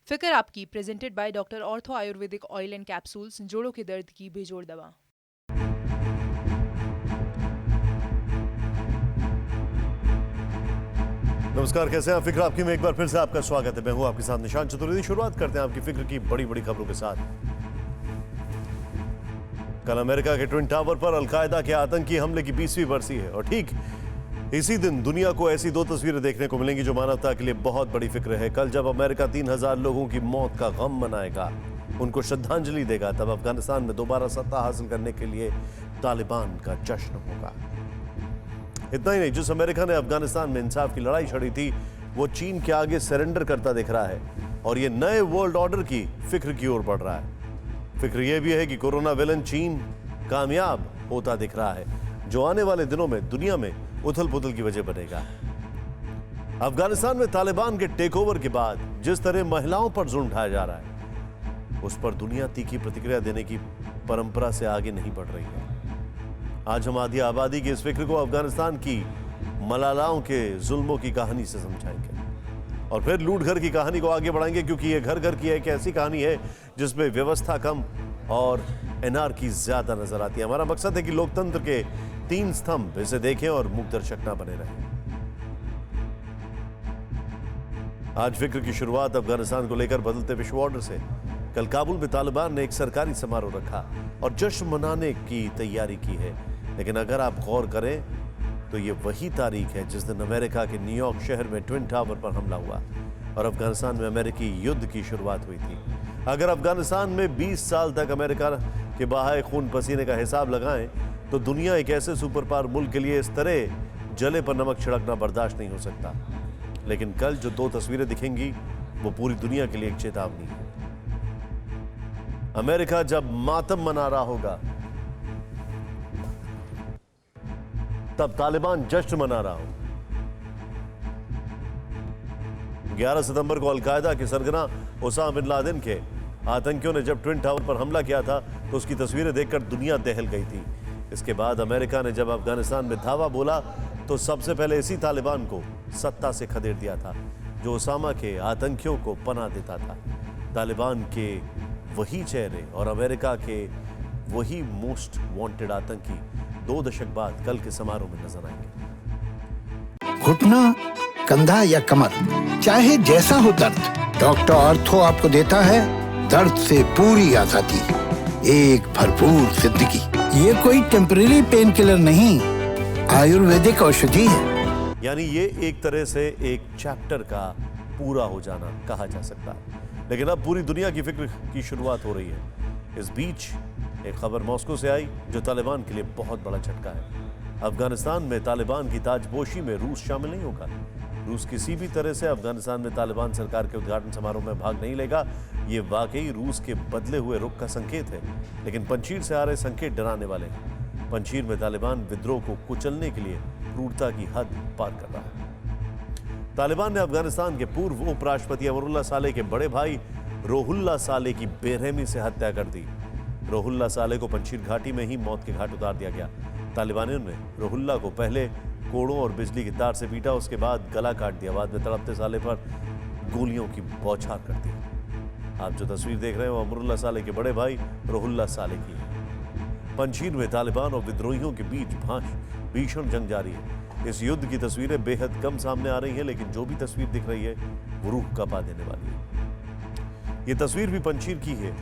फिक्र आपकी presented by doctor ortho Ayurvedic oil and capsules, जोड़ों के दर्द की बेजोड़ दवा। नमस्कार, कैसे हैं आप? फिक्र आपकी में एक बार फिर से आपका स्वागत है। मैं हूं आपके साथ निशान चतुर्वेदी। शुरुआत करते हैं आपकी फिक्र की बड़ी बड़ी खबरों के साथ। कल अमेरिका के ट्विन टावर पर अलकायदा के आतंकी हमले की 20वीं बरसी है और ठीक इसी दिन दुनिया को ऐसी दो तस्वीरें देखने को मिलेंगी जो मानवता के लिए बहुत बड़ी फिक्र है। कल जब अमेरिका 3000 लोगों की मौत का गम मनाएगा, उनको श्रद्धांजलि देगा, तब अफगानिस्तान में दोबारा सत्ता हासिल करने के लिए तालिबान का जश्न होगा। इतना ही नहीं, जिस अमेरिका ने अफगानिस्तान में इंसाफ की लड़ाई छड़ी थी, वो चीन के आगे सरेंडर करता दिख रहा है और ये नए वर्ल्ड ऑर्डर की फिक्र की ओर बढ़ रहा है। फिक्र यह भी है कि कोरोना विलन चीन कामयाब होता दिख रहा है, जो आने वाले दिनों में दुनिया में उथल पुथल की वजह बनेगा। अफगानिस्तान में तालिबान के टेक ओवर के बाद जिस तरह महिलाओं पर जुल्म ढाया जा रहा है, उस पर दुनिया तीखी प्रतिक्रिया देने की परंपरा से आगे नहीं बढ़ रही है। आज हम आधी आबादी की इस फिक्र को अफगानिस्तान की मलालाओं के जुल्मों की कहानी से समझाएंगे और फिर लूट घर की कहानी को आगे बढ़ाएंगे, क्योंकि यह घर घर की एक ऐसी कहानी है जिसमें व्यवस्था कम और एनार्की ज्यादा नजर आती है। हमारा मकसद है कि लोकतंत्र के 3 स्तंभ इसे देखें और मूक दर्शक ना बने रहें। आज फिक्र की शुरुआत अफगानिस्तान को लेकर बदलते विश्व ऑर्डर से। कल काबुल में तालिबान ने एक सरकारी समारोह रखा और जश्न मनाने की तैयारी की है, लेकिन अगर आप गौर करें तो ये वही तारीख है जिस दिन अमेरिका के न्यूयॉर्क शहर में ट्विन टावर पर हमला हुआ और अफगानिस्तान में अमेरिकी युद्ध की शुरुआत हुई थी। अगर अफगानिस्तान में 20 साल तक अमेरिका के बहाए खून पसीने का हिसाब लगाएं तो दुनिया एक ऐसे सुपर पावर मुल्क के लिए इस तरह जले पर नमक छिड़कना बर्दाश्त नहीं हो सकता। लेकिन कल जो 2 तस्वीरें दिखेंगी वो पूरी दुनिया के लिए एक चेतावनी है। अमेरिका जब मातम मना रहा होगा, तब तालिबान जश्न मना रहा हो। 11 सितंबर को अलकायदा के सरगना ओसामा बिन लादेन के आतंकियों ने जब ट्विन टावर पर हमला किया था तो उसकी तस्वीरें देखकर दुनिया दहल गई थी। इसके बाद अमेरिका ने जब अफगानिस्तान में धावा बोला तो सबसे पहले इसी तालिबान को सत्ता से खदेड़ दिया था जो ओसामा के आतंकियों को पनाह देता था। तालिबान के वही चेहरे और अमेरिका के वही मोस्ट वांटेड आतंकी 2 दशक बाद कल के समारोह में नजर आएंगे। घुटना, कंधा या कमर, चाहे जैसा हो दर्द, डॉक्टर ऑर्थो आपको देता है दर्द से पूरी आजादी, एक भरपूर जिंदगी। ये कोई टेम्परेरी पेन किलर नहीं, आयुर्वेदिक औषधि है। यानी ये एक तरह से एक चैप्टर का पूरा हो जाना कहा जा सकता है। लेकिन अब पूरी दुनिया की फिक्र की शुरुआत हो रही है। इस बीच एक खबर मॉस्को से आई जो तालिबान के लिए बहुत बड़ा झटका है। अफगानिस्तान में तालिबान की ताजपोशी में रूस शामिल नहीं होगा। रूस किसी भी तरह से अफगानिस्तान में तालिबान सरकार के उद्घाटन समारोह में भाग नहीं लेगा। ये वाकई रूस के बदले हुए रुख का संकेत है, लेकिन पंजशीर से आ रहे संकेत डराने वाले हैं। पंजशीर में तालिबान विद्रोह को कुचलने के लिए क्रूरता की हद पार कर रहा है। तालिबान ने अफगानिस्तान के पूर्व उपराष्ट्रपति अमरुल्लाह सालेह के बड़े भाई रोहुल्लाह सालेह की बेरहमी से हत्या कर दी। रोहुल्लाह सालेह को पंजशीर घाटी में ही मौत के घाट उतार दिया गया। तालिबानियों ने रोहुल्लाह को पहले कोड़ों और बिजली की तार से पीटा, उसके बाद गला काट दिया, बाद में तड़पते सालेह पर गोलियों की बौछार कर दी। आप जो तस्वीर देख रहे हो अमरुल्लाह सालेह के बड़े भाई रोहुल्लाह सालेह की है। पंजशीर में तालिबान और विद्रोहियों के बीच भीषण जंग जारी है। इस युद्ध की तस्वीरें बेहद कम सामने आ रही हैं, लेकिन जो भी तस्वीर दिख रही है वो रूह कंपा देने वाली है। ये तस्वीर भी पंजशीर की है।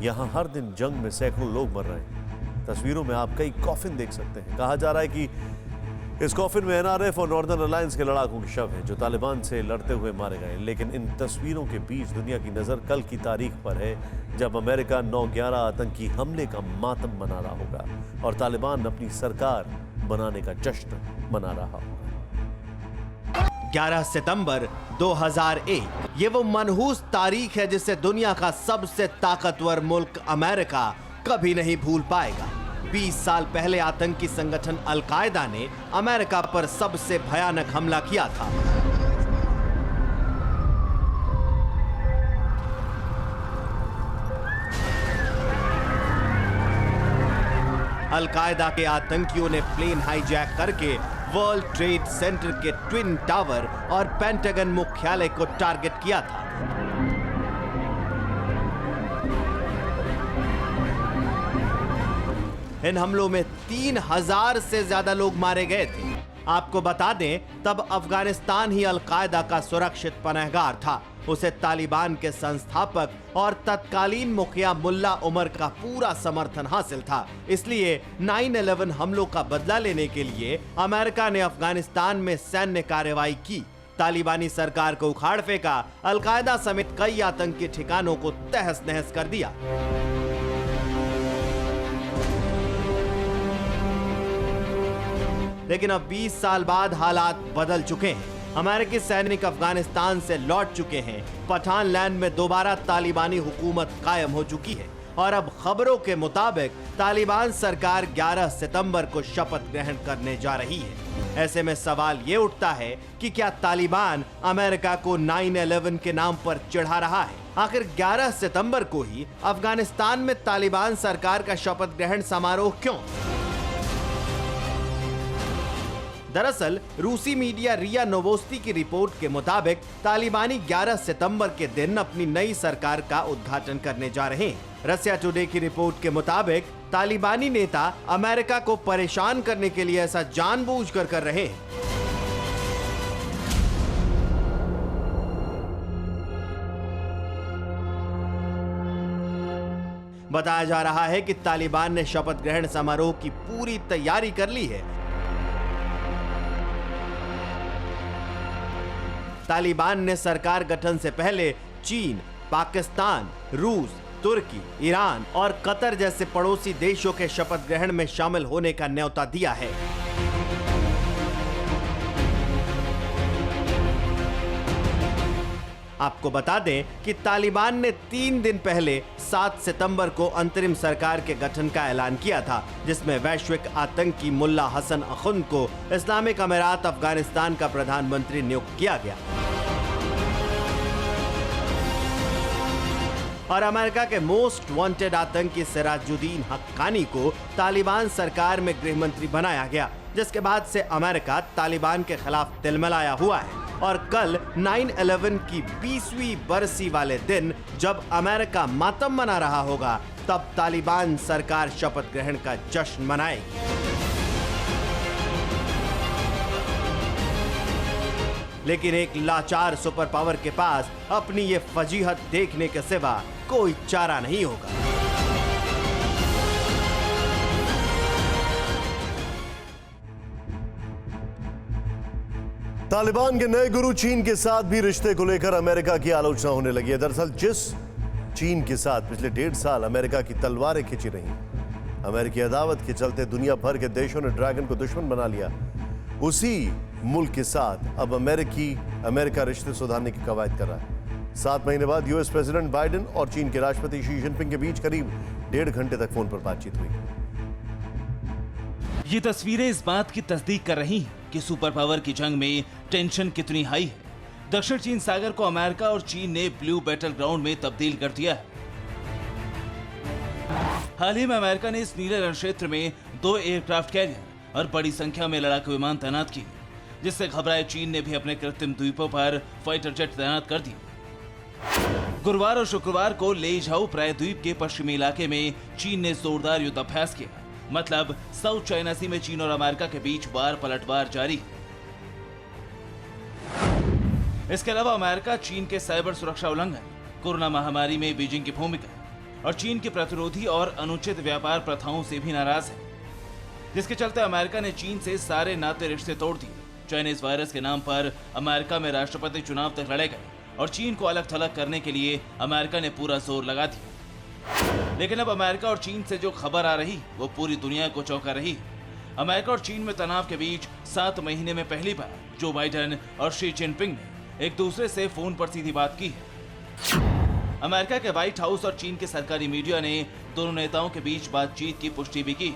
यहाँ हर दिन जंग में सैकड़ों लोग मर रहे हैं। तस्वीरों में आप कई कॉफिन देख सकते हैं। कहा जा रहा है कि इस कॉफिन में एनआरएफ और नॉर्दर्न अलायंस के लड़ाकों के शव हैं जो तालिबान से लड़ते हुए मारे गए। लेकिन इन तस्वीरों के बीच दुनिया की नजर कल की तारीख पर है जब अमेरिका 9/11 आतंकी हमले का मातम मना रहा होगा और तालिबान अपनी सरकार बनाने का जश्न मना रहा होगा। 11 सितंबर 2001 ये वो मनहूस तारीख है जिसे दुनिया का सबसे ताकतवर मुल्क अमेरिका कभी नहीं भूल पाएगा। 20 साल पहले आतंकी संगठन अलकायदा ने अमेरिका पर सबसे भयानक हमला किया था। अलकायदा के आतंकियों ने प्लेन हाईजैक करके वर्ल्ड ट्रेड सेंटर के ट्विन टावर और पेंटागन मुख्यालय को टारगेट किया था। इन हमलों में 3000 से ज्यादा लोग मारे गए थे। आपको बता दें, तब अफगानिस्तान ही अलकायदा का सुरक्षित पनाहगार था। उसे तालिबान के संस्थापक और तत्कालीन मुखिया मुल्ला उमर का पूरा समर्थन हासिल था। इसलिए 9/11 हमलों का बदला लेने के लिए अमेरिका ने अफगानिस्तान में सैन्य कार्रवाई की, तालिबानी सरकार को उखाड़ फेंका, अलकायदा समेत कई आतंकी ठिकानों को तहस नहस कर दिया। लेकिन अब 20 साल बाद हालात बदल चुके हैं। अमेरिकी सैनिक अफगानिस्तान से लौट चुके हैं। पठान लैंड में दोबारा तालिबानी हुकूमत कायम हो चुकी है और अब खबरों के मुताबिक तालिबान सरकार 11 सितंबर को शपथ ग्रहण करने जा रही है। ऐसे में सवाल ये उठता है कि क्या तालिबान अमेरिका को 9/11 के नाम पर चिढ़ा रहा है? आखिर 11 सितंबर को ही अफगानिस्तान में तालिबान सरकार का शपथ ग्रहण समारोह क्यों? दरअसल रूसी मीडिया रिया नोवोस्ती की रिपोर्ट के मुताबिक तालिबानी 11 सितंबर के दिन अपनी नई सरकार का उद्घाटन करने जा रहे हैं। रसिया टुडे की रिपोर्ट के मुताबिक तालिबानी नेता अमेरिका को परेशान करने के लिए ऐसा जानबूझकर कर रहे हैं। बताया जा रहा है कि तालिबान ने शपथ ग्रहण समारोह की पूरी तैयारी कर ली है। तालिबान ने सरकार गठन से पहले चीन, पाकिस्तान, रूस, तुर्की, ईरान और कतर जैसे पड़ोसी देशों के शपथ ग्रहण में शामिल होने का न्योता दिया है। आपको बता दें कि तालिबान ने 3 दिन पहले 7 सितंबर को अंतरिम सरकार के गठन का ऐलान किया था, जिसमें वैश्विक आतंकी मुल्ला हसन अखुंद को इस्लामिक अमीरात अफगानिस्तान का प्रधानमंत्री नियुक्त किया गया और अमेरिका के मोस्ट वांटेड आतंकी सिराजुद्दीन हक्कानी को तालिबान सरकार में गृह मंत्री बनाया गया, जिसके बाद से अमेरिका तालिबान के खिलाफ तिलमिलाया हुआ है। और कल 9/11 की 20वीं बरसी वाले दिन जब अमेरिका मातम मना रहा होगा, तब तालिबान सरकार शपथ ग्रहण का जश्न मनाएगी। लेकिन एक लाचार सुपर पावर के पास अपनी ये फजीहत देखने के सिवा कोई चारा नहीं होगा। तालिबान के नए गुरु चीन के साथ भी रिश्ते को लेकर अमेरिका की आलोचना होने लगी है। दरअसल जिस चीन के साथ पिछले 1.5 साल अमेरिका की तलवारें खिंची रही, अमेरिकी अदावत के चलते दुनिया भर के देशों ने ड्रैगन को दुश्मन बना लिया, उसी मुल्क के साथ अब अमेरिका रिश्ते सुधारने की कवायद कर रहा है। 7 महीने बाद यूएस प्रेसिडेंट बाइडेन और चीन के राष्ट्रपति शी जिनपिंग के बीच करीब 1.5 घंटे तक फोन पर बातचीत हुई। ये तस्वीरें इस बात की तस्दीक कर रही हैं कि सुपर पावर की जंग में टेंशन कितनी हाई है। दक्षिण चीन सागर को अमेरिका और चीन ने ब्लू बैटल ग्राउंड में तब्दील कर दिया है। हाल ही में अमेरिका ने इस नीले रण क्षेत्र में 2 एयरक्राफ्ट कैरियर और बड़ी संख्या में लड़ाकू विमान तैनात किए, जिससे घबराए चीन ने भी अपने कृत्रिम द्वीपों पर फाइटर जेट तैनात कर दिए। गुरुवार और शुक्रवार को लेझाऊ प्रायद्वीप के पश्चिमी इलाके में चीन ने जोरदार युद्धाभ्यास किया। मतलब साउथ चाइना सी में चीन और अमेरिका के बीच वार पलटवार जारी है। इसके अलावा अमेरिका चीन के साइबर सुरक्षा उल्लंघन, कोरोना महामारी में बीजिंग की भूमिका और चीन के प्रतिरोधी और अनुचित व्यापार प्रथाओं से भी नाराज है, जिसके चलते अमेरिका ने चीन से सारे नाते रिश्ते तोड़ दिए। चाइनीज वायरस के नाम पर अमेरिका में राष्ट्रपति चुनाव तक लड़े गए और चीन को अलग थलग करने के लिए अमेरिका ने पूरा जोर लगा दिया। लेकिन अब अमेरिका और चीन से जो खबर आ रही वो पूरी दुनिया को चौंका रही है। अमेरिका और चीन में तनाव के बीच 7 महीने में पहली बार जो बाइडेन और शी जिनपिंग ने एक दूसरे से फोन पर सीधी बात की है। अमेरिका के व्हाइट हाउस और चीन के सरकारी मीडिया ने दोनों नेताओं के बीच बातचीत की पुष्टि भी की।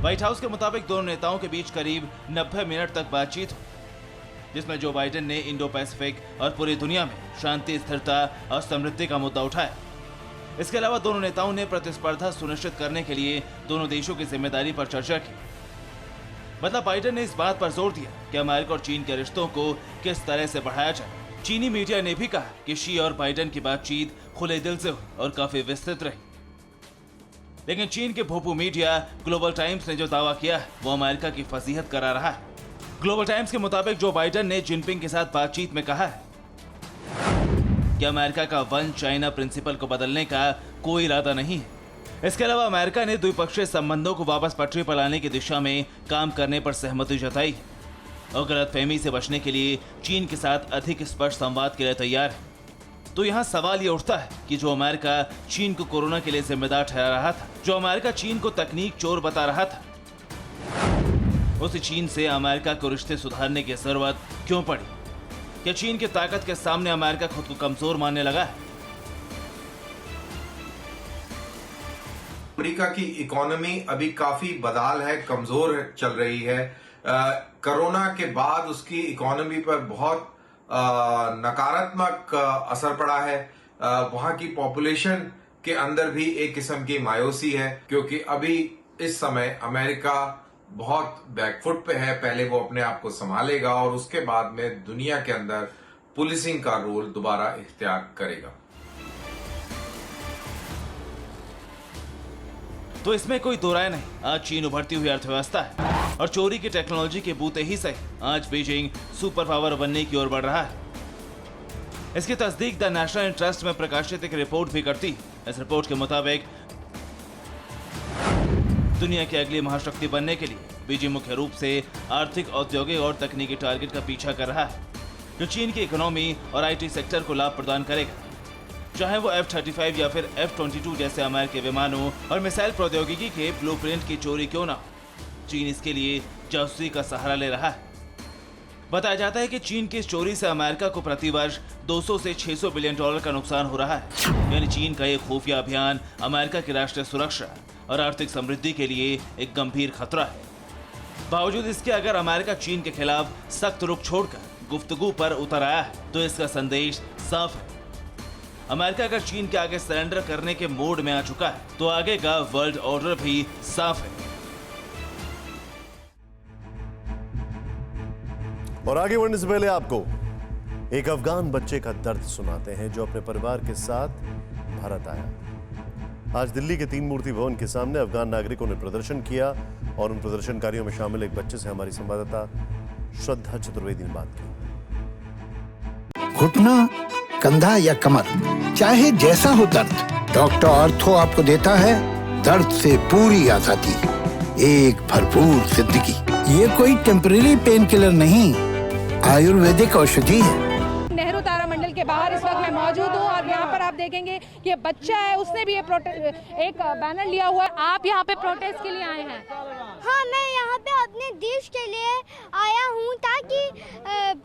व्हाइट हाउस के मुताबिक दोनों नेताओं के बीच करीब 90 मिनट तक बातचीत हुई, जिसमें जो बाइडेन ने इंडो पैसिफिक और पूरी दुनिया में शांति, स्थिरता और समृद्धि का मुद्दा उठाया। इसके अलावा दोनों नेताओं ने प्रतिस्पर्धा सुनिश्चित करने के लिए दोनों देशों की जिम्मेदारी पर चर्चा की। मतलब बाइडेन ने इस बात पर जोर दिया कि अमेरिका और चीन के रिश्तों को किस तरह से बढ़ाया जाए। चीनी मीडिया ने भी कहा कि शी और बाइडेन की बातचीत खुले दिल से हुई और काफी विस्तृत रही। लेकिन चीन के भोपू मीडिया ग्लोबल टाइम्स ने जो दावा किया है वो अमेरिका की फजीहत करा रहा है। ग्लोबल टाइम्स के मुताबिक जो बाइडेन ने जिनपिंग के साथ बातचीत में कहा है कि अमेरिका का वन चाइना प्रिंसिपल को बदलने का कोई इरादा नहीं है। इसके अलावा अमेरिका ने द्विपक्षीय संबंधों को वापस पटरी पर लाने की दिशा में काम करने पर सहमति जताई और गलतफहमी से बचने के लिए चीन के साथ अधिक स्पष्ट संवाद के लिए तैयार है। तो यहाँ सवाल ये उठता है कि जो अमेरिका चीन को कोरोना के लिए जिम्मेदार ठहरा रहा था, जो अमेरिका चीन को तकनीक चोर बता रहा था, उस चीन से अमेरिका को रिश्ते सुधारने की जरूरत क्यों पड़ी? क्या चीन की ताकत के सामने अमेरिका खुद को कमजोर मानने लगा है? अमेरिका की इकोनॉमी अभी काफी बदहाल है, कमजोर चल रही है। कोरोना के बाद उसकी इकोनॉमी पर बहुत नकारात्मक असर पड़ा है। वहां की पॉपुलेशन के अंदर भी एक किस्म की मायूसी है, क्योंकि अभी इस समय अमेरिका बहुत बैकफुट पे है। पहले वो अपने आप को संभालेगा और उसके बाद में दुनिया के अंदर पुलिसिंग का रोल दोबारा इख्तियार करेगा। तो इसमें कोई दो राय नहीं, आज चीन उभरती हुई अर्थव्यवस्था है और चोरी की टेक्नोलॉजी के बूते ही सही आज बीजिंग सुपर पावर बनने की ओर बढ़ रहा है। इसकी तस्दीक द नेशनल इंटरेस्ट में प्रकाशित एक रिपोर्ट भी करती है। इस रिपोर्ट के मुताबिक दुनिया की अगली महाशक्ति बनने के लिए बीजिंग मुख्य रूप से आर्थिक, औद्योगिक और तकनीकी टारगेट का पीछा कर रहा है, जो चीन की इकोनॉमी और आईटी सेक्टर को लाभ प्रदान करेगा, चाहे वो F-35 या फिर F-22 जैसे अमेरिकी विमानों और मिसाइल प्रौद्योगिकी के ब्लूप्रिंट की चोरी क्यों ना हो। चीन इसके लिए जासूसी का सहारा ले रहा है। बताया जाता है कि चीन की इस चोरी से अमेरिका को प्रतिवर्ष 200 से 600 बिलियन डॉलर का नुकसान हो रहा है। यानी चीन का ये खुफिया अभियान अमेरिका की राष्ट्रीय सुरक्षा और आर्थिक समृद्धि के लिए एक गंभीर खतरा है। बावजूद इसके अगर अमेरिका चीन के खिलाफ सख्त रुख छोड़कर गुफ्तगू पर उतर आया है तो इसका संदेश साफ है। अमेरिका अगर चीन के आगे सरेंडर करने के मोड में आ चुका है तो आगे का वर्ल्ड ऑर्डर भी साफ है। और आगे बढ़ने से पहले आपको एक अफगान बच्चे का दर्द सुनाते हैं जो अपने परिवार के साथ भारत आया। आज दिल्ली के 3 मूर्ति भवन के सामने अफगान नागरिकों ने प्रदर्शन किया और उन प्रदर्शनकारियों में शामिल एक बच्चे से हमारी संवाददाता श्रद्धा चतुर्वेदी ने बात की। घुटना, कंधा या कमर, चाहे जैसा हो दर्द, डॉक्टर ऑर्थो आपको देता है दर्द से पूरी आजादी, एक भरपूर जिंदगी। ये कोई टेम्परेरी पेन किलर नहीं, आयुर्वेदिक औषधि है। नेहरू तारामंडल के बाहर इस वक्त मैं मौजूद हूँ और यहाँ पर आप देखेंगे कि ये बच्चा है, उसने भी एक बैनर लिया हुआ है। आप यहाँ पे प्रोटेस्ट के लिए आए हैं? हाँ, मैं यहाँ पे अपने देश के लिए आया हूँ ताकि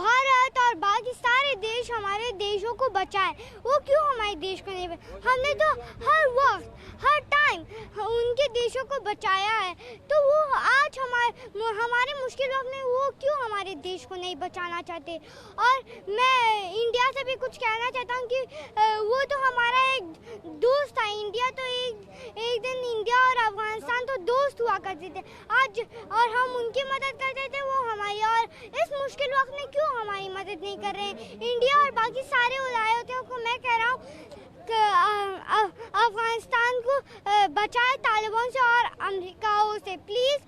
भारत और बाकी सारे देश हमारे देशों को बचाए। वो क्यों हमारे देश को नहीं हमने तो हर वक्त हर टाइम उनके देशों को बचाया है, तो वो आज हमारे मुश्किल वक्त में वो क्यों हमारे देश को नहीं बचाना चाहते। और मैं इंडिया से भी कुछ कहना चाहता हूँ कि वो तो हमारा एक दोस्त था। इंडिया तो एक दिन इंडिया और अफगानिस्तान तो दोस्त हुआ करते थे आज, और हम उनकी मदद करते थे, वो हमारी। और इस मुश्किल वक्त में क्यों हमारी मदद नहीं कर रहे हैं। इंडिया और बाकी सारे उदायों को मैं कह रहा हूँ अफगानिस्तान को बचाए तालिबान से और अमेरिकाओं से। प्लीज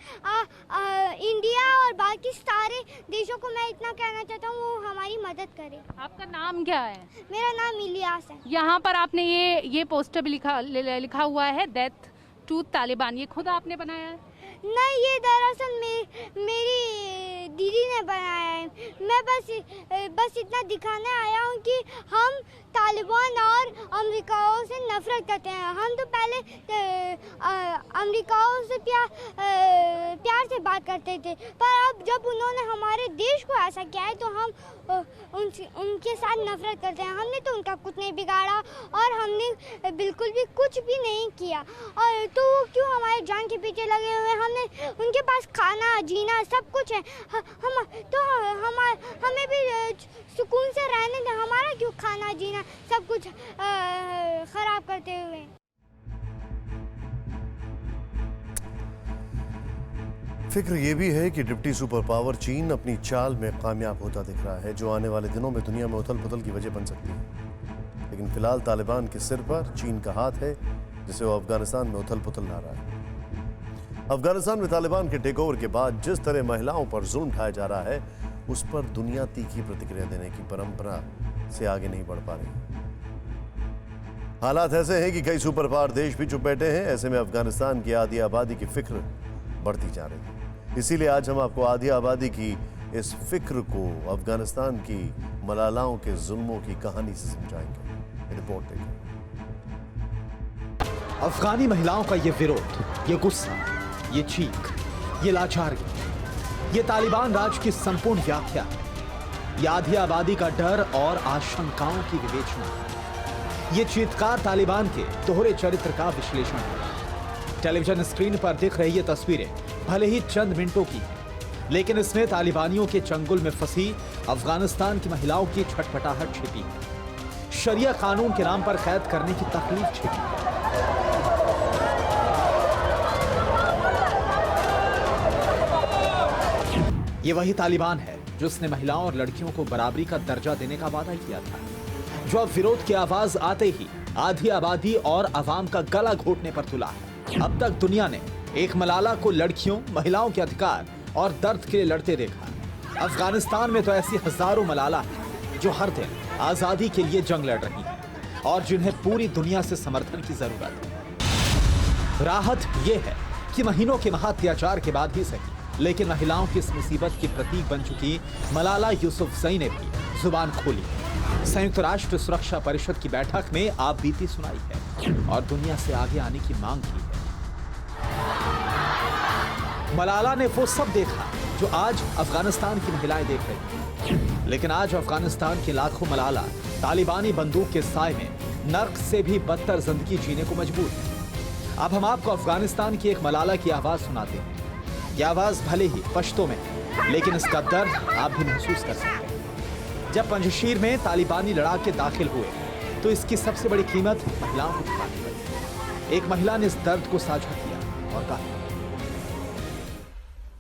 इंडिया और बाकी सारे देशों को मैं इतना कहना चाहता हूँ वो हमारी मदद करें। आपका नाम क्या है? मेरा नाम इलियास है। यहाँ पर आपने ये पोस्टर भी लिखा हुआ है डेथ टू तालिबान, ये खुद आपने बनाया है? नहीं, ये दरअसल मेरी दीदी ने बनाया है। मैं बस इतना दिखाने आया हूँ कि हम तालिबान और अमेरिकाओं से नफरत करते हैं। हम तो पहले अमेरिकाओं से प्यार से बात करते थे, पर अब जब उन्होंने हमारे देश को ऐसा किया है तो हम उनके साथ नफरत करते हैं। हमने तो उनका कुछ नहीं बिगाड़ा और हमने बिल्कुल भी कुछ भी नहीं किया, और तो वो क्यों हमारे जान के पीछे लगे हुए हैं। हमने उनके पास खाना जीना सब कुछ है, हमें भी सुकून से रहने दें। हमारा क्यों खाना जीना सब कुछ खराब करते हुए। फिक्र ये भी है कि डिप्टी सुपर पावर चीन अपनी चाल में कामयाब होता दिख रहा है, जो आने वाले दिनों में दुनिया में उथल पुथल की वजह बन सकती है। लेकिन फिलहाल तालिबान के सिर पर चीन का हाथ है, जिसे वो अफगानिस्तान में उथल पुथल ला रहा है। अफगानिस्तान में तालिबान के टेकओवर के बाद जिस तरह महिलाओं पर जुल्म ढाया जा रहा है, उस पर दुनिया तीखी प्रतिक्रिया देने की परंपरा से आगे नहीं बढ़ पा रही। हालात ऐसे हैं कि कई सुपर पावर देश भी चुप बैठे हैं। ऐसे में अफगानिस्तान की आधी आबादी की फिक्र बढ़ती जा रही है। इसीलिए आज हम आपको आधी आबादी की इस फिक्र को अफगानिस्तान की मलालाओं के जुल्मों की कहानी से समझाएंगे। रिपोर्ट देखिए। अफगानी महिलाओं का ये विरोध, ये गुस्सा, ये चीख, ये लाचारी, ये तालिबान राज की संपूर्ण व्याख्या है। ये आधी आबादी का डर और आशंकाओं की विवेचना है। ये चीत्कार तालिबान के दोहरे चरित्र का विश्लेषण है। टेलीविजन स्क्रीन पर दिख रही ये तस्वीरें भले ही चंद मिनटों की हैं, लेकिन इसमें तालिबानियों के चंगुल में फंसी अफगानिस्तान की महिलाओं की छटपटाहट छिपी है। शरिया कानून के नाम पर कैद करने की तकलीफ छिपी है। ये वही तालिबान है जिसने महिलाओं और लड़कियों को बराबरी का दर्जा देने का वादा किया था, जो अब विरोध की आवाज आते ही आधी आबादी और अवाम का गला घोटने पर तुला है। अब तक दुनिया ने एक मलाला को लड़कियों, महिलाओं के अधिकार और दर्द के लिए लड़ते देखा। अफगानिस्तान में तो ऐसी हजारों मलाला हैं जो हर दिन आजादी के लिए जंग लड़ रही हैं और जिन्हें पूरी दुनिया से समर्थन की जरूरत है। राहत यह है कि महीनों के महाअत्याचार के बाद ही सही, लेकिन महिलाओं की इस मुसीबत की प्रतीक बन चुकी मलाला यूसुफजई ने भी जुबान खोली। संयुक्त राष्ट्र सुरक्षा परिषद की बैठक में आप बीती सुनाई है और दुनिया से आगे आने की मांग की है। मलाला ने वो सब देखा जो आज अफगानिस्तान की महिलाएं देख रही हैं, लेकिन आज अफगानिस्तान के लाखों मलाला तालिबानी बंदूक के साए में नर्क से भी बदतर जिंदगी जीने को मजबूर है। अब हम आपको अफगानिस्तान की एक मलाला की आवाज सुनाते हैं। यह आवाज भले ही पश्तो में, लेकिन इसका दर्द आप भी महसूस कर सकते हैं। जब पंजशीर में तालिबानी लड़ाके दाखिल हुए तो इसकी सबसे बड़ी कीमत महिलाओं को चुकानी पड़ी। एक महिला ने इस दर्द को साझा किया और कहा,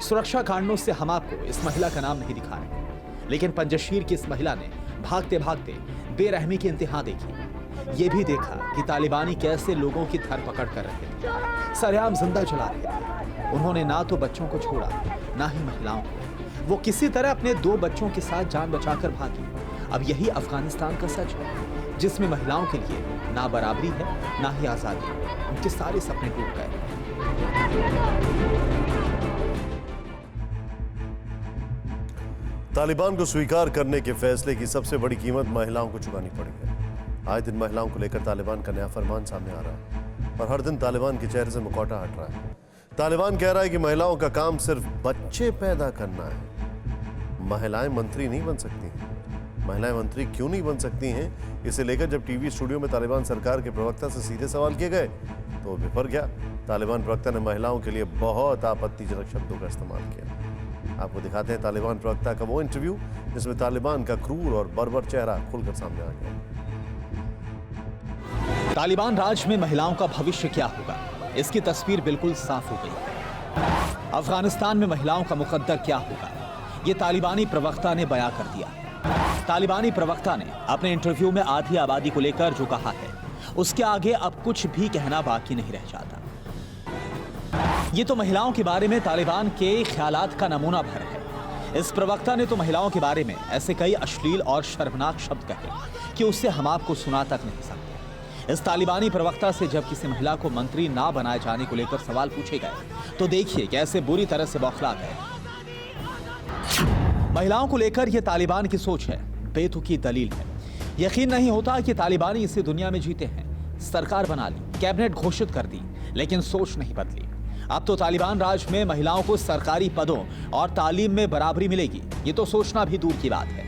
सुरक्षा कारणों से हम आपको इस महिला का नाम नहीं दिखा रहे, लेकिन पंजशीर की इस महिला ने भागते भागते बेरहमी की इंतहा देखी। ये भी देखा कि तालिबानी कैसे लोगों की धरपकड़ कर रहे थे, सरेआम जिंदा जला रहे थे। उन्होंने ना तो बच्चों को छोड़ा, ना ही महिलाओं को। वो किसी तरह अपने 2 बच्चों के साथ जान बचाकर भागी। अब यही अफगानिस्तान का सच है, जिसमें महिलाओं के लिए ना बराबरी है, ना ही आजादी। उनके सारे सपने टूट गए। तालिबान को स्वीकार करने के फैसले की सबसे बड़ी कीमत महिलाओं को चुकानी पड़ी है। आए दिन महिलाओं को लेकर तालिबान का नया फरमान सामने आ रहा है और हर दिन तालिबान के चेहरे से मुखौटा हट रहा है। तालिबान कह रहा है कि महिलाओं का काम सिर्फ बच्चे पैदा करना है। महिलाएं मंत्री नहीं बन सकती हैं। महिलाएं मंत्री क्यों नहीं बन सकती हैं, इसे लेकर जब टीवी स्टूडियो में तालिबान सरकार के प्रवक्ता से सीधे सवाल किए गए तो बिफर गया। तालिबान प्रवक्ता ने महिलाओं के लिए बहुत आपत्तिजनक शब्दों का इस्तेमाल किया। आपको दिखाते हैं तालिबान प्रवक्ता का वो इंटरव्यू जिसमें तालिबान का क्रूर और बर्बर चेहरा खुलकर सामने आ गया। तालिबान राज में महिलाओं का भविष्य क्या होगा, इसकी तस्वीर बिल्कुल साफ हो गई। अफगानिस्तान में महिलाओं का मुकद्दर क्या होगा, ये तालिबानी प्रवक्ता ने बयां कर दिया। तालिबानी प्रवक्ता ने अपने इंटरव्यू में आधी आबादी को लेकर जो कहा है, उसके आगे अब कुछ भी कहना बाकी नहीं रह जाता। ये तो महिलाओं के बारे में तालिबान के ख्यालात का नमूना भर है। इस प्रवक्ता ने तो महिलाओं के बारे में ऐसे कई अश्लील और शर्मनाक शब्द कहे कि उससे हम आपको सुना तक नहीं सकते। इस तालिबानी प्रवक्ता से जब किसी महिला को मंत्री ना बनाए जाने को लेकर सवाल पूछे गए तो देखिए कैसे बुरी तरह से बौखला गए। महिलाओं को लेकर यह तालिबान की सोच है, बेतुकी दलील है। यकीन नहीं होता कि तालिबानी इसी दुनिया में जीते हैं। सरकार बना ली, कैबिनेट घोषित कर दी, लेकिन सोच नहीं बदली। अब तो तालिबान राज में महिलाओं को सरकारी पदों और तालीम में बराबरी मिलेगी, ये तो सोचना भी दूर की बात है।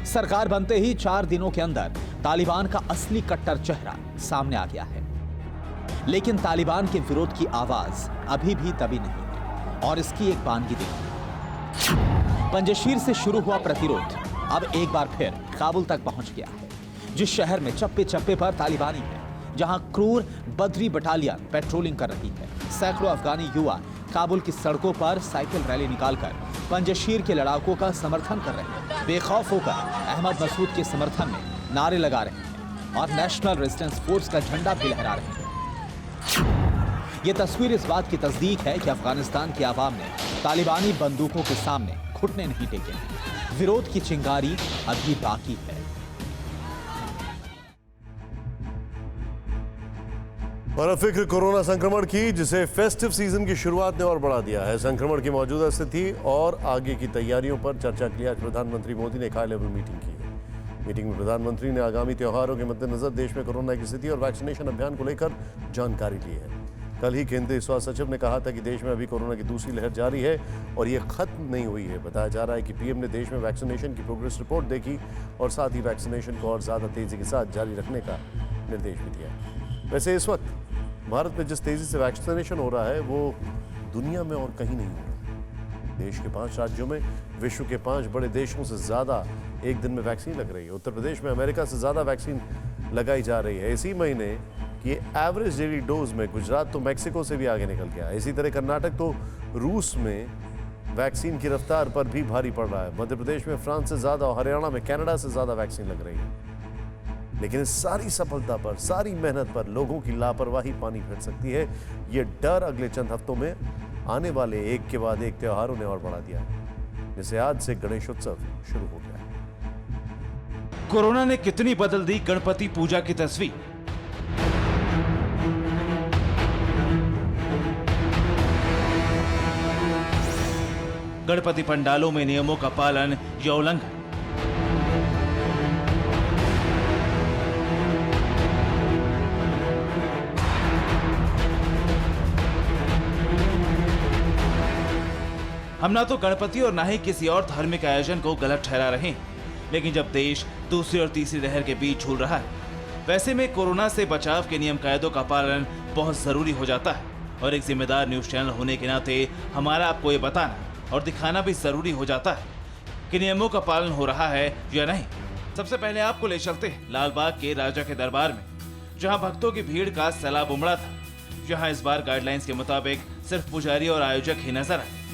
सरकार बनते ही 4 दिनों के अंदर तालिबान का असली कट्टर चेहरा सामने आ गया है। लेकिन तालिबान के विरोध की आवाज अभी भी दबी नहीं है और इसकी एक बानगी देखिए। पंजशीर से शुरू हुआ प्रतिरोध अब एक बार फिर काबुल तक पहुंच गया है, जिस शहर में चप्पे चप्पे पर तालिबानी है, जहां क्रूर बद्री बटालियन पेट्रोलिंग कर रही है। सैकड़ों अफगानी युवा काबुल की सड़कों पर साइकिल रैली निकालकर पंजशीर के लड़ाकों का समर्थन कर रहे हैं। बेखौफ होकर अहमद मसूद के समर्थन में नारे लगा रहे हैं और नेशनल रेजिस्टेंस फोर्स का झंडा भी लहरा रहे हैं। ये तस्वीर इस बात की तस्दीक है कि अफगानिस्तान की आवाम ने तालिबानी बंदूकों के सामने घुटने नहीं टेके। विरोध की चिंगारी अभी बाकी है। और अब फिक्र कोरोना संक्रमण की, जिसे फेस्टिव सीजन की शुरुआत ने और बढ़ा दिया है। संक्रमण की मौजूदा स्थिति और आगे की तैयारियों पर चर्चा के लिए आज प्रधानमंत्री मोदी ने एक हाई लेवल मीटिंग की है। मीटिंग में प्रधानमंत्री ने आगामी त्योहारों के मद्देनजर देश में कोरोना की स्थिति और वैक्सीनेशन अभियान को लेकर जानकारी ली है। कल ही केंद्रीय स्वास्थ्य सचिव ने कहा था कि देश में अभी कोरोना की दूसरी लहर जारी है और ये खत्म नहीं हुई है। बताया जा रहा है कि पीएम ने देश में वैक्सीनेशन की प्रोग्रेस रिपोर्ट देखी और साथ ही वैक्सीनेशन को और ज्यादा तेजी के साथ जारी रखने का निर्देश भी दिया। वैसे इस वक्त भारत में जिस तेजी से वैक्सीनेशन हो रहा है वो दुनिया में और कहीं नहीं हो रहा। देश के 5 राज्यों में विश्व के 5 बड़े देशों से ज्यादा एक दिन में वैक्सीन लग रही है। उत्तर प्रदेश में अमेरिका से ज्यादा वैक्सीन लगाई जा रही है। इसी महीने की एवरेज डेली डोज में गुजरात तो मैक्सिको से भी आगे निकल गया। इसी तरह कर्नाटक तो रूस में वैक्सीन की रफ्तार पर भी भारी पड़ रहा है। मध्य प्रदेश में फ्रांस से ज्यादा और हरियाणा में कनाडा से ज्यादा वैक्सीन लग रही है। लेकिन इस सारी सफलता पर, सारी मेहनत पर लोगों की लापरवाही पानी फिर सकती है। ये डर अगले चंद हफ्तों में आने वाले एक के बाद एक त्योहारों ने और बढ़ा दिया है, जैसे आज से गणेशोत्सव शुरू हो गया है। कोरोना ने कितनी बदल दी गणपति पूजा की तस्वीर। गणपति पंडालों में नियमों का पालन या उल्लंघन। हम ना तो गणपति और ना ही किसी और धार्मिक आयोजन को गलत ठहरा रहे हैं, लेकिन जब देश दूसरी और तीसरी लहर के बीच झूल रहा है, वैसे में कोरोना से बचाव के नियम कायदों का पालन बहुत जरूरी हो जाता है। और एक जिम्मेदार न्यूज चैनल होने के नाते हमारा आपको ये बताना और दिखाना भी जरूरी हो जाता है कि नियमों का पालन हो रहा है या नहीं। सबसे पहले आपको ले चलते हैं लाल बाग के राजा के दरबार में, जहां भक्तों की भीड़ का सैलाब उमड़ा था। जहां इस बार गाइडलाइंस के मुताबिक सिर्फ पुजारी और आयोजक ही नजर आए।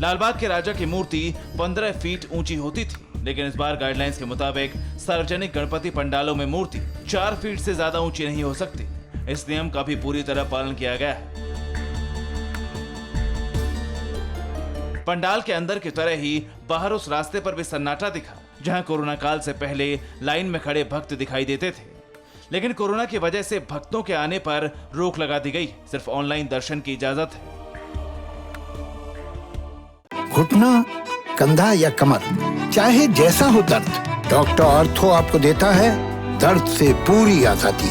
लालबाग के राजा की मूर्ति 15 फीट ऊंची होती थी, लेकिन इस बार गाइडलाइंस के मुताबिक सार्वजनिक गणपति पंडालों में मूर्ति 4 फीट से ज्यादा ऊंची नहीं हो सकती। इस नियम का भी पूरी तरह पालन किया गया है। पंडाल के अंदर की तरह ही बाहर उस रास्ते पर भी सन्नाटा दिखा, जहां कोरोना काल से पहले लाइन में खड़े भक्त दिखाई देते थे। लेकिन कोरोना की वजह से भक्तों के आने पर रोक लगा दी गई। सिर्फ ऑनलाइन दर्शन की इजाजत है। घुटना, कंधा या कमर, चाहे जैसा हो दर्द, डॉक्टर ऑर्थो आपको देता है दर्द से पूरी आजादी,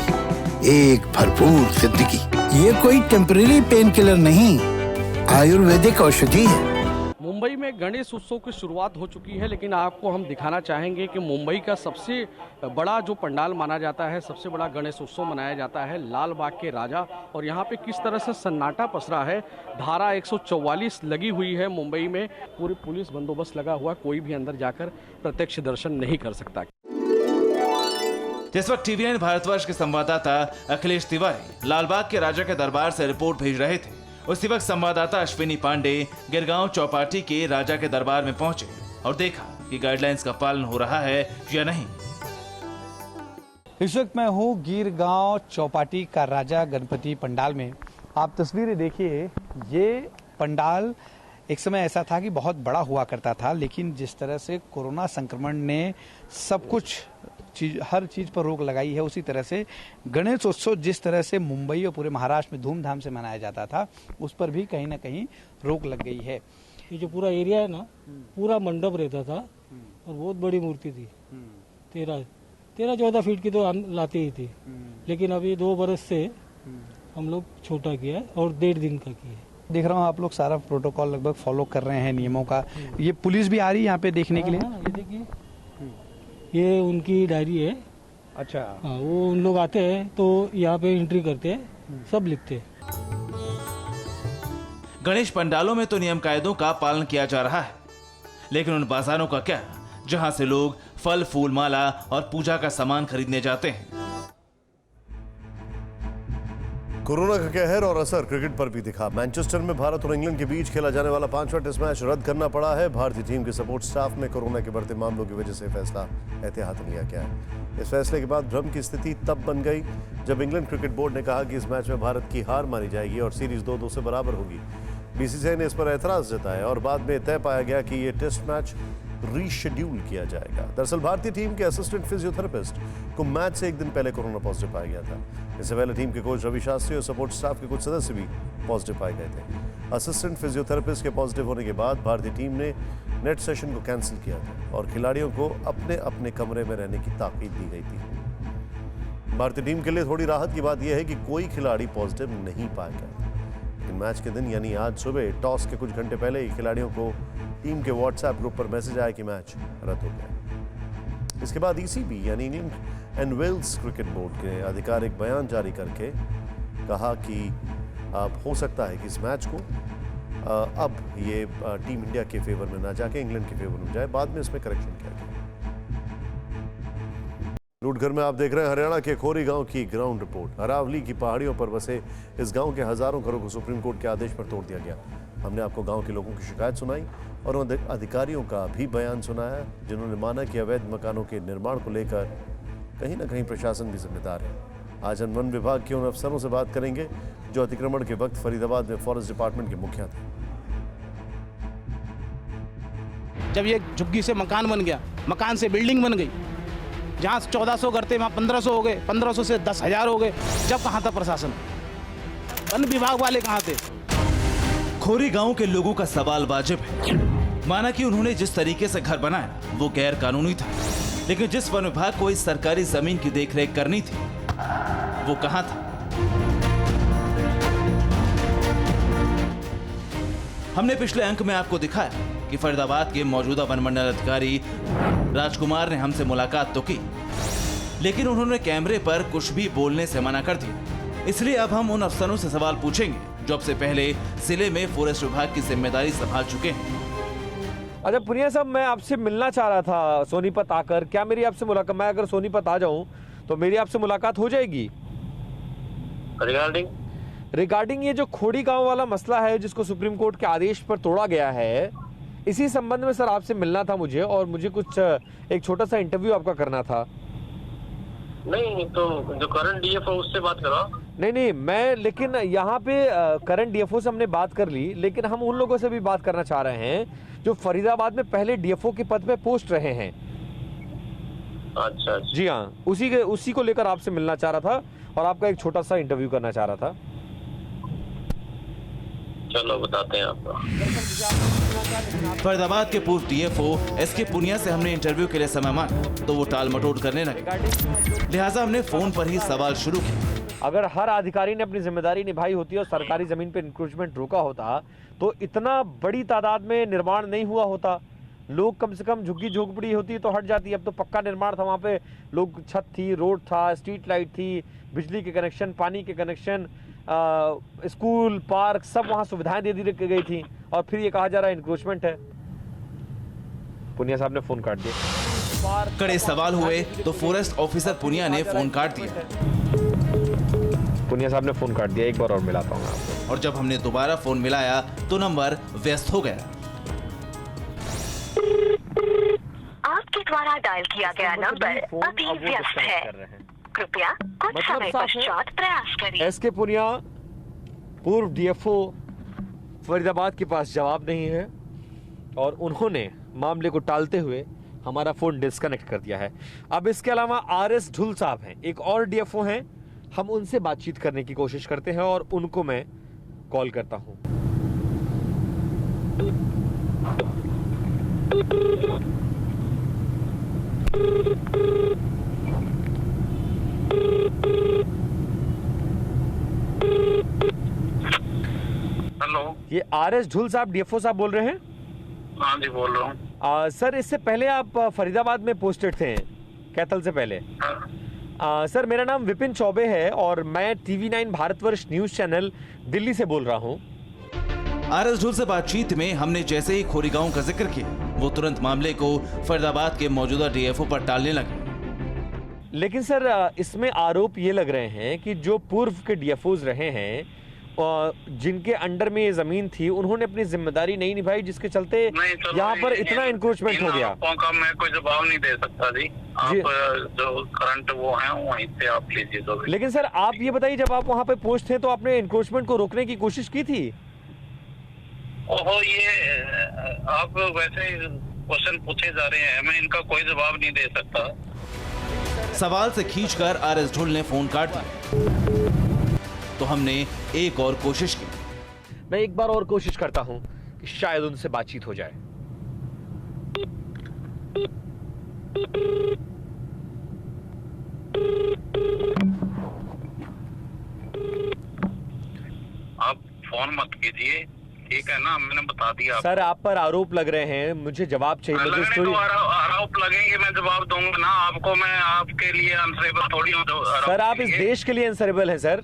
एक भरपूर जिंदगी। ये कोई टेम्परेरी पेन किलर नहीं, आयुर्वेदिक औषधि है। मुंबई में गणेश उत्सव की शुरुआत हो चुकी है, लेकिन आपको हम दिखाना चाहेंगे कि मुंबई का सबसे बड़ा जो पंडाल माना जाता है, सबसे बड़ा गणेश उत्सव मनाया जाता है लाल बाग के राजा। और यहाँ पे किस तरह से सन्नाटा पसरा है। धारा 144 लगी हुई है मुंबई में, पूरी पुलिस बंदोबस्त लगा हुआ, कोई भी अंदर जाकर प्रत्यक्ष दर्शन नहीं कर सकता। जिस वक्त टीवी9 भारतवर्ष के संवाददाता अखिलेश तिवारी लालबाग के राजा के दरबार से रिपोर्ट भेज रहे थे, उसी वक्त संवाददाता अश्विनी पांडे गिरगांव चौपाटी के राजा के दरबार में पहुंचे और देखा कि गाइडलाइंस का पालन हो रहा है या नहीं। इस वक्त मैं हूं गिरगांव चौपाटी का राजा गणपति पंडाल में। आप तस्वीरें देखिए, ये पंडाल एक समय ऐसा था कि बहुत बड़ा हुआ करता था, लेकिन जिस तरह से कोरोना संक्रमण ने सब कुछ हर चीज पर रोक लगाई है, उसी तरह से गणेश उत्सव जिस तरह से मुंबई और पूरे महाराष्ट्र में धूमधाम से मनाया जाता था, उस पर भी कहीं ना कहीं रोक लग गई है। ये जो पूरा एरिया है ना, पूरा मंडप रहता था और बहुत बड़ी मूर्ति थी। 13-14 फीट की तो लाती ही थी, लेकिन अभी 2 बरस से हम लोग छोटा किया और 1.5 दिन का किया। देख रहा हूँ आप लोग सारा प्रोटोकॉल लगभग फॉलो कर रहे हैं नियमों का। ये पुलिस भी आ रही है यहाँ पे देखने के लिए। ये देखिए, ये उनकी डायरी है। अच्छा। हाँ, वो उन लोग आते हैं तो यहाँ पे एंट्री करते हैं, सब लिखते हैं। गणेश पंडालों में तो नियम कायदों का पालन किया जा रहा है, लेकिन उन बाजारों का क्या जहां से लोग फल फूल माला और पूजा का सामान खरीदने जाते हैं। कोरोना का कहर और असर क्रिकेट पर भी दिखा। मैनचेस्टर में भारत और इंग्लैंड के बीच खेला जाने वाला 5वां टेस्ट मैच रद्द करना पड़ा है। भारतीय टीम के सपोर्ट स्टाफ में कोरोना के बढ़ते मामलों की वजह से फैसला एहतियातन लिया गया है। इस फैसले के बाद भ्रम की स्थिति तब बन गई जब इंग्लैंड क्रिकेट बोर्ड ने कहा कि इस मैच में भारत की हार मानी जाएगी और सीरीज 2-2 से बराबर होगी। बीसीसीआई ने इस पर एतराज जताया और बाद में तय पाया गया कि ये टेस्ट मैच रीशेड्यूल किया जाएगा। दरअसल भारतीय टीम के असिस्टेंट फिजियोथेरेपिस्ट को मैच से एक दिन पहले कोरोना पॉजिटिव पाया गया था। इससे पहले टीम के कोच रवि शास्त्री और सपोर्ट स्टाफ के कुछ सदस्य भी पॉजिटिव पाए गए थे। असिस्टेंट फिजियोथेरेपिस्ट के पॉजिटिव होने के बाद भारतीय टीम ने नेट सेशन को कैंसिल किया था और खिलाड़ियों को अपने अपने कमरे में रहने की ताकीद दी गई थी। भारतीय टीम के लिए थोड़ी राहत की बात यह है कि कोई खिलाड़ी पॉजिटिव नहीं पाया गया, लेकिन मैच के दिन यानी आज सुबह टॉस के कुछ घंटे पहले ही खिलाड़ियों को टीम के व्हाट्सएप ग्रुप पर मैसेज आया कि मैच रद्द हो गया। इसके बाद ईसीबी यानी England and Wales cricket board के आधिकारिक बयान जारी करके कहा कि अब हो सकता है कि इस मैच को अब ये टीम इंडिया के फेवर में ना जाके इंग्लैंड के फेवर में जाए। बाद में इसमें करेक्शन किया गया। लूटघर में आप देख रहे हैं हरियाणा के खोरी गांव की ग्राउंड रिपोर्ट। अरावली की पहाड़ियों पर बसे इस गांव के हजारों घरों को सुप्रीम कोर्ट के आदेश पर तोड़ दिया गया। हमने आपको गांव के लोगों की शिकायत सुनाई और उन अधिकारियों का भी बयान सुनाया जिन्होंने माना कि अवैध मकानों के निर्माण को लेकर कहीं ना कहीं प्रशासन भी जिम्मेदार है। आज हम वन विभाग के उन अफसरों से बात करेंगे जो अतिक्रमण के वक्त फरीदाबाद में फॉरेस्ट डिपार्टमेंट के मुखिया थे। जब ये झुग्गी से मकान बन गया, मकान से बिल्डिंग बन गई, जहाँ 1400 घर थे वहाँ 1500 हो गए, 1500 से 10,000 हो गए। जब कहाँ था प्रशासन? वन विभाग वाले कहाँ थे? खोरी गांव के लोगों का सवाल वाजिब है। माना कि उन्होंने जिस तरीके से घर बनाया वो गैर कानूनी था, लेकिन जिस वन विभाग को इस सरकारी जमीन की देखरेख करनी थी वो कहां था? हमने पिछले अंक में आपको दिखाया कि फरीदाबाद के मौजूदा वन मंडल अधिकारी राजकुमार ने हमसे मुलाकात तो की, लेकिन उन्होंने कैमरे पर कुछ भी बोलने से मना कर दिया। इसलिए अब हम उन अफसरों से सवाल पूछेंगे जो अब से पहले जिले में फॉरेस्ट विभाग की जिम्मेदारी संभाल चुके हैं। अच्छा पुनिया साहब, मैं आपसे मिलना चाह रहा था सोनीपत आकर। क्या मेरी आपसे मुलाकात, मैं अगर सोनीपत आ जाऊं तो मेरी आपसे मुलाकात हो जाएगी? रिगार्डिंग ये जो खोड़ी गांव वाला मसला है जिसको सुप्रीम कोर्ट के आदेश पर तोड़ा गया है, इसी संबंध में सर आपसे मिलना था मुझे, और मुझे कुछ एक छोटा सा इंटरव्यू आपका करना था। नहीं तो जो करंट डीएफओ उससे बात करो। नहीं मैं, लेकिन यहाँ पे करंट डीएफओ से हमने बात कर ली, लेकिन हम उन लोगों से भी बात करना चाह रहे हैं जो फरीदाबाद में पहले डीएफओ के पद पे पोस्ट रहे हैं। अच्छा। जी हाँ, उसी को लेकर आपसे मिलना चाह रहा था और आपका एक छोटा सा इंटरव्यू करना चाह रहा था। चलो बताते हैं आपको। फरीदाबाद के पूर्व डीएफओ एसके पुनिया से हमने इंटरव्यू के लिए समय मांगा तो वो टाल मटोल करने लगे, लिहाजा हमने फोन पर ही सवाल शुरू किया। अगर हर अधिकारी ने अपनी जिम्मेदारी निभाई होती और सरकारी जमीन पे इंक्रोचमेंट रोका होता तो इतना बड़ी तादाद में निर्माण नहीं हुआ होता। लोग कम से कम झुग्गी झोंपड़ी होती तो हट जाती। अब तो पक्का निर्माण था, वहाँ पे लोग, छत थी, रोड था, स्ट्रीट लाइट थी, बिजली के कनेक्शन, पानी के कनेक्शन, स्कूल, पार्क, सब वहाँ सुविधाएं दे दी गई थी, और फिर ये कहा जा रहा है इंक्रोचमेंट है। पुनिया साहब ने फोन काट दिया। कड़े सवाल हुए तो फॉरेस्ट ऑफिसर पुनिया ने फोन काट दिया। पुनिया साहब ने फोन काट दिया। एक बार और मिलाता हूँ आपको। और जब हमने दोबारा फोन मिलाया तो नंबर व्यस्त हो गया। आपके द्वारा डायल किया गया नंबर अभी व्यस्त है, कृपया कुछ समय पश्चात प्रयास करिए। एसके पुनिया पूर्व डीएफओ फरीदाबाद के पास जवाब नहीं है और उन्होंने मामले को टालते हुए हमारा फोन डिस्कनेक्ट कर दिया है। अब इसके अलावा आरएस ढुल साहब हैं, एक और डीएफओ हैं, हम उनसे बातचीत करने की कोशिश करते हैं और उनको मैं कॉल करता हूं। हेलो, ये आरएस ढुल साहब डीएफओ साहब बोल रहे हैं? हाँ जी बोल रहा हूँ। सर इससे पहले आप फरीदाबाद में पोस्टेड थे, कैथल से पहले। सर मेरा नाम विपिन चौबे है और मैं TV9 Bharatvarsh news channel Delhi से बोल रहा हूँ। आरएस ढुल से बातचीत में हमने जैसे ही खोरीगांव का जिक्र किया, वो तुरंत मामले को फरीदाबाद के मौजूदा डीएफओ पर टालने लगे। लेकिन सर, इसमें आरोप ये लग रहे हैं कि जो पूर्व के डीएफओज रहे हैं और जिनके अंडर में ये जमीन थी, उन्होंने अपनी जिम्मेदारी नहीं निभाई, जिसके चलते यहाँ पर इतना इंक्रोचमेंट हो गया। का मैं कोई जवाब नहीं दे सकता जी। आप जो करंट वो हैं वहीं से आप लीजिए तो। लेकिन सर, आप ये बताइए, जब आप वहाँ पे पोस्ट थे तो आपने इंक्रोचमेंट को रोकने की कोशिश की थी? ओहो, ये आप वैसे क्वेश्चन पूछे जा रहे हैं, मैं इनका कोई जवाब नहीं दे सकता। सवाल से खींचकर आरएस ढुल ने फोन काट दिया, तो हमने एक और कोशिश की। मैं एक बार और कोशिश करता हूं कि शायद उनसे बातचीत हो जाए। आप फोन मत कीजिए, ठीक है ना? मैंने बता दिया। सर, आप पर आरोप लग रहे हैं, मुझे जवाब चाहिए। लगने तो आरोप लगेंगे, मैं जवाब दूंगा ना आपको। मैं आपके लिए आंसरेबल थोड़ी हूँ। सर, आप इस देश के लिए आंसरेबल हैं सर,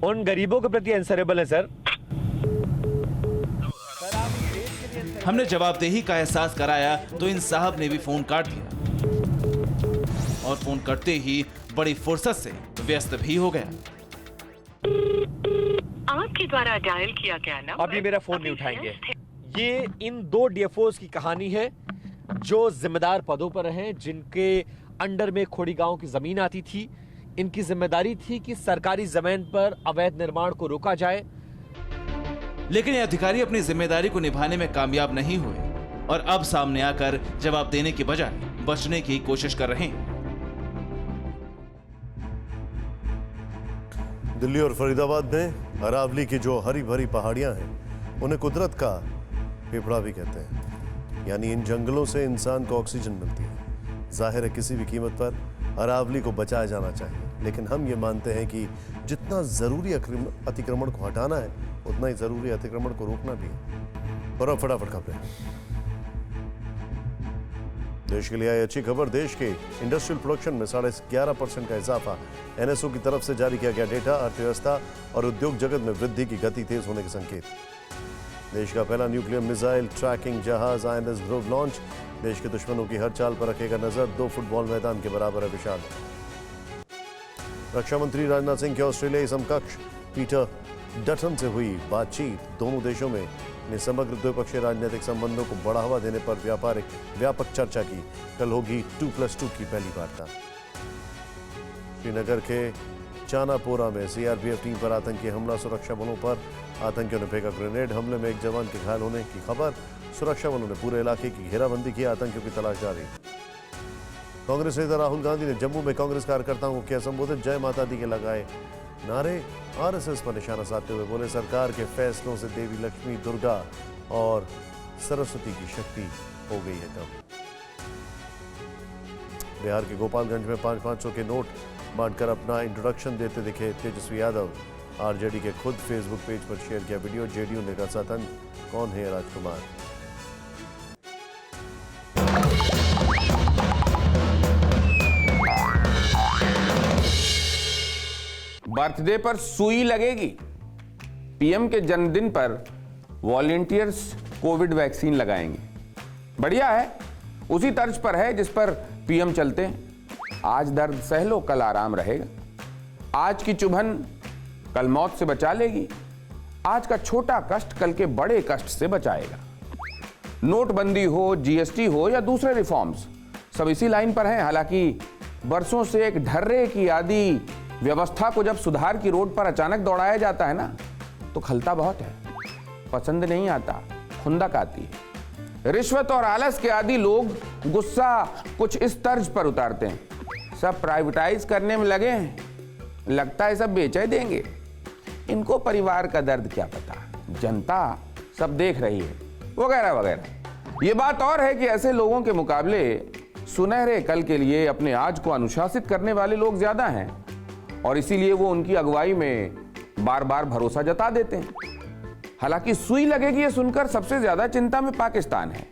उन गरीबों के प्रति आंसरेबल है सर। हमने जवाबदेही का एहसास कराया तो इन साहब ने भी फोन काट दिया और फोन कटते ही बड़ी फुर्सत से व्यस्त भी हो गया। आपके द्वारा डायल किया गया नंबर अभी मेरा फोन नहीं उठाएंगे। ये इन दो डीएफओज की कहानी है जो जिम्मेदार पदों पर हैं, जिनके अंडर में खोड़ीगांव की जमीन आती थी। इनकी जिम्मेदारी थी कि सरकारी जमीन पर अवैध निर्माण को रोका जाए, लेकिन ये अधिकारी अपनी जिम्मेदारी को निभाने में कामयाब नहीं हुए और अब सामने आकर जवाब देने की बजाय बचने की कोशिश कर रहे हैं। दिल्ली और फरीदाबाद में अरावली की जो हरी भरी पहाड़ियां हैं, उन्हें कुदरत का फेफड़ा भी कहते हैं। यानी इन जंगलों से इंसान को ऑक्सीजन मिलती है। जाहिर है किसी भी कीमत पर अरावली को बचाया जाना चाहिए, लेकिन हम ये मानते हैं कि जितना जरूरी अतिक्रमण को हटाना है, उतना ही जरूरी अतिक्रमण को रोकना भी है। और अब फटाफट खबरें। देश के लिए आई अच्छी खबर। देश के इंडस्ट्रियल प्रोडक्शन में 11.5% का इजाफा। एनएसओ की तरफ से जारी किया गया डेटा अर्थव्यवस्था और उद्योग जगत में वृद्धि की गति तेज होने के संकेत। देश का पहला न्यूक्लियर मिसाइल ट्रैकिंग जहाज आईएनएस ध्रुव लॉन्च। देश के दुश्मनों की हर चाल पर रखेगा नजर। 2 फुटबॉल मैदान के बराबर है विशाल। रक्षा मंत्री राजनाथ सिंह के ऑस्ट्रेलियाई समकक्ष पीटर डटन से हुई बातचीत। दोनों देशों में ने समग्र द्विपक्षीय राजनीतिक संबंधों को बढ़ावा देने पर व्यापक चर्चा की। कल होगी 2+2 की पहली वार्ता। श्रीनगर के चानापोरा में सीआरपीएफ टीम पर आतंकी हमला। सुरक्षा बलों पर आतंकियों ने फेंका ग्रेनेड। हमले में एक जवान के घायल होने की खबर। सुरक्षा बलों ने पूरे इलाके की घेराबंदी की। आतंकियों की तलाश जारी। कांग्रेस नेता राहुल गांधी ने जम्मू में कांग्रेस कार्यकर्ताओं को किया संबोधित। जय माता दी के लगाए नारे। आरएसएस पर निशाना साधते हुए बोले, सरकार के फैसलों से देवी लक्ष्मी, दुर्गा और सरस्वती की शक्ति हो गई है कम। बिहार के गोपालगंज में 500 के नोट बांटकर अपना इंट्रोडक्शन देते दिखे तेजस्वी यादव। आरजेडी के खुद फेसबुक पेज पर शेयर किया वीडियो। जेडीयू ने कहा तंज, कौन है राजकुमार। बर्थडे पर सुई लगेगी। पीएम के जन्मदिन पर वॉलंटियर्स कोविड वैक्सीन लगाएंगे। बढ़िया है, उसी तर्ज पर है जिस पर पीएम चलते हैं। आज दर्द सह लो, कल आराम रहेगा। आज की चुभन कल मौत से बचा लेगी। आज का छोटा कष्ट कल के बड़े कष्ट से बचाएगा। नोटबंदी हो, जीएसटी हो या दूसरे रिफॉर्म्स, सब इसी लाइन पर हैं। हालांकि बरसों से एक ढर्रे की आदि व्यवस्था को जब सुधार की रोड पर अचानक दौड़ाया जाता है ना, तो खलता बहुत है, पसंद नहीं आता, खुंदक आती है। रिश्वत और आलस के आदि लोग गुस्सा कुछ इस तर्ज पर उतारते हैं, सब प्राइवेटाइज करने में लगे हैं, लगता है सब बेच देंगे। इनको परिवार का दर्द क्या पता, जनता सब देख रही है, वगैरह वगैरह। ये बात और है कि ऐसे लोगों के मुकाबले सुनहरे कल के लिए अपने आज को अनुशासित करने वाले लोग ज्यादा हैं और इसीलिए वो उनकी अगुवाई में बार बार भरोसा जता देते हैं। हालांकि सुई लगेगी ये सुनकर सबसे ज्यादा चिंता में पाकिस्तान है।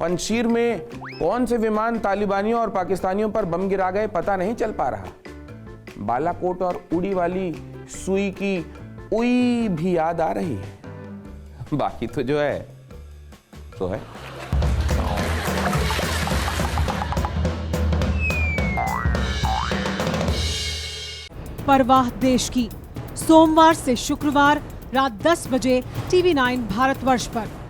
पंजशीर में कौन से विमान तालिबानियों और पाकिस्तानियों पर बम गिरा गए पता नहीं चल पा रहा। बालाकोट और उड़ी वाली सुई की उई भी याद आ रही है। बाकी तो जो है तो है। परवाह देश की, सोमवार से शुक्रवार रात 10 बजे TV9 भारतवर्ष पर।